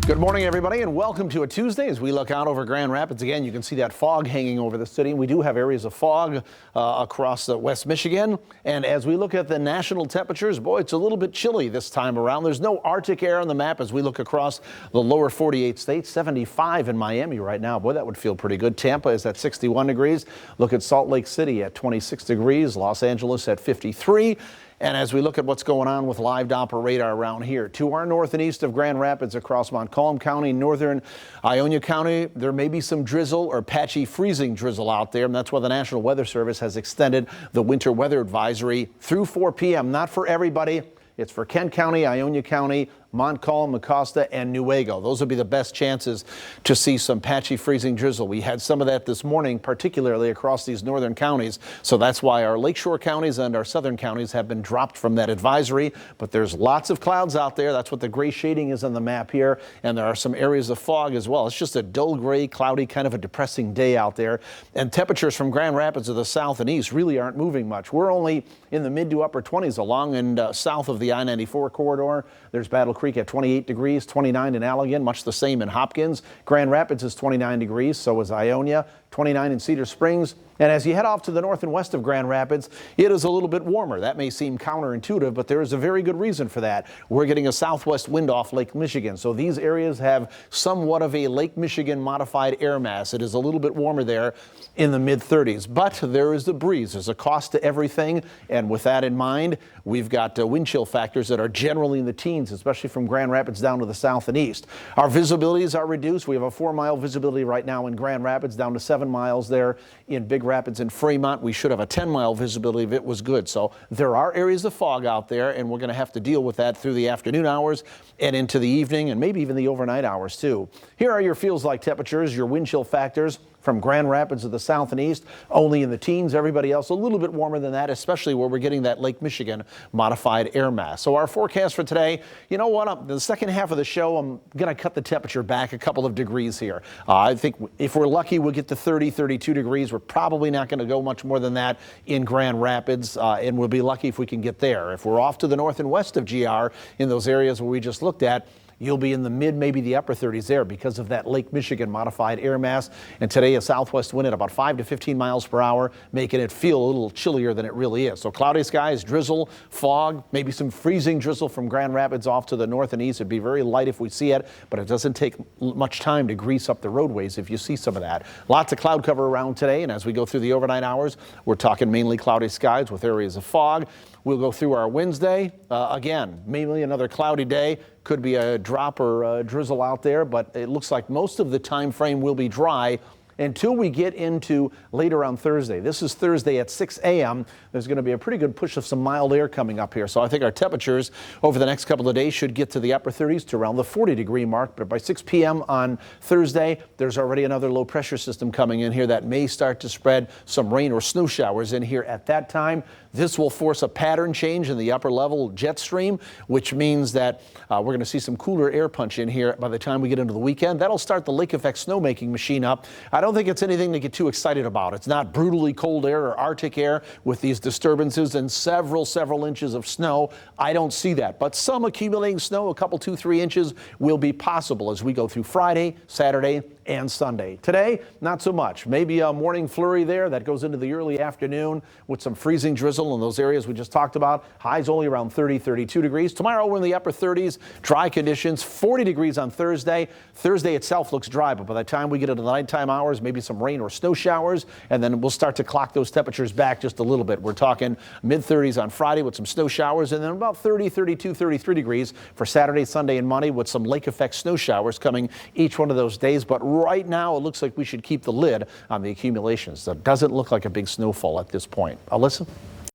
Good morning, everybody, and welcome to a Tuesday. As we look out over Grand Rapids again, you can see that fog hanging over the city. We do have areas of fog across West Michigan. And as we look at the national temperatures, boy, it's a little bit chilly this time around. There's no Arctic air on the map as we look across the lower 48 states. 75 in Miami right now. Boy, that would feel pretty good. Tampa is at 61 degrees. Look at Salt Lake City at 26 degrees. Los Angeles at 53. And as we look at what's going on with live Doppler radar around here, to our north and east of Grand Rapids across Montcalm County, northern Ionia County, there may be some drizzle or patchy freezing drizzle out there. And that's why the National Weather Service has extended the winter weather advisory through 4 p.m. Not for everybody. It's for Kent County, Ionia County, Montcalm, Mecosta, and Newaygo. Those will be the best chances to see some patchy freezing drizzle. We had some of that this morning, particularly across these northern counties. So that's why our lakeshore counties and our southern counties have been dropped from that advisory. But there's lots of clouds out there. That's what the gray shading is on the map here. And there are some areas of fog as well. It's just a dull gray, cloudy, kind of a depressing day out there. And temperatures from Grand Rapids to the south and east really aren't moving much. We're only in the mid to upper 20s along and south of the I-94 corridor. There's Battle Creek at 28 degrees, 29 in Allegan, much the same in Hopkins. Grand Rapids is 29 degrees, so is Ionia, 29 in Cedar Springs. And as you head off to the north and west of Grand Rapids, it is a little bit warmer. That may seem counterintuitive, but there is a very good reason for that. We're getting a southwest wind off Lake Michigan. So these areas have somewhat of a Lake Michigan modified air mass. It is a little bit warmer there in the mid 30s, but there is the breeze. There's a cost to everything. And with that in mind, we've got wind chill factors that are generally in the teens, especially from Grand Rapids down to the south and east. Our visibilities are reduced. We have a 4-mile visibility right now in Grand Rapids, down to 7 miles there in Big Rapids and Fremont. We should have a 10-mile visibility if it was good. So there are areas of fog out there, and we're going to have to deal with that through the afternoon hours and into the evening and maybe even the overnight hours too. Here are your feels like temperatures, your wind chill factors from Grand Rapids to the south and east, only in the teens. Everybody else a little bit warmer than that, especially where we're getting that Lake Michigan modified air mass. So our forecast for today, you know what, the second half of the show, I'm going to cut the temperature back a couple of degrees here. I think if we're lucky, we'll get to 30, 32 degrees. We're probably not going to go much more than that in Grand Rapids, and we'll be lucky if we can get there. If we're off to the north and west of GR in those areas where we just looked at, you'll be in the mid, maybe the upper 30s there because of that Lake Michigan modified air mass. And today a southwest wind at about 5 to 15 miles per hour, making it feel a little chillier than it really is. So cloudy skies, drizzle, fog, maybe some freezing drizzle from Grand Rapids off to the north and east. It'd be very light if we see it, but it doesn't take much time to grease up the roadways if you see some of that. Lots of cloud cover around today. And as we go through the overnight hours, we're talking mainly cloudy skies with areas of fog. We'll go through our Wednesday. Again, mainly another cloudy day. Could be a drop or a drizzle out there, but it looks like most of the time frame will be dry until we get into later on Thursday. This is Thursday at 6 a.m. There's going to be a pretty good push of some mild air coming up here. So I think our temperatures over the next couple of days should get to the upper 30s to around the 40-degree mark. But by 6 p.m. on Thursday, there's already another low pressure system coming in here that may start to spread some rain or snow showers in here at that time. This will force a pattern change in the upper level jet stream, which means that we're going to see some cooler air punch in here by the time we get into the weekend. That'll start the lake effect snowmaking machine up. I don't think it's anything to get too excited about. It's not brutally cold air or Arctic air with these disturbances and several inches of snow. I don't see that, but some accumulating snow, a couple, 2-3 inches will be possible as we go through Friday, Saturday, and Sunday. Today, not so much. Maybe a morning flurry there that goes into the early afternoon with some freezing drizzle in those areas we just talked about. Highs only around 30, 32 degrees. Tomorrow we're in the upper 30s, dry conditions, 40 degrees on Thursday. Thursday itself looks dry, but by the time we get into the nighttime hours, maybe some rain or snow showers, and then we'll start to clock those temperatures back just a little bit. We're talking mid 30s on Friday with some snow showers, and then about 30, 32, 33 degrees for Saturday, Sunday, and Monday with some lake effect snow showers coming each one of those days. But right now, it looks like we should keep the lid on the accumulations. So it doesn't look like a big snowfall at this point. Alyssa?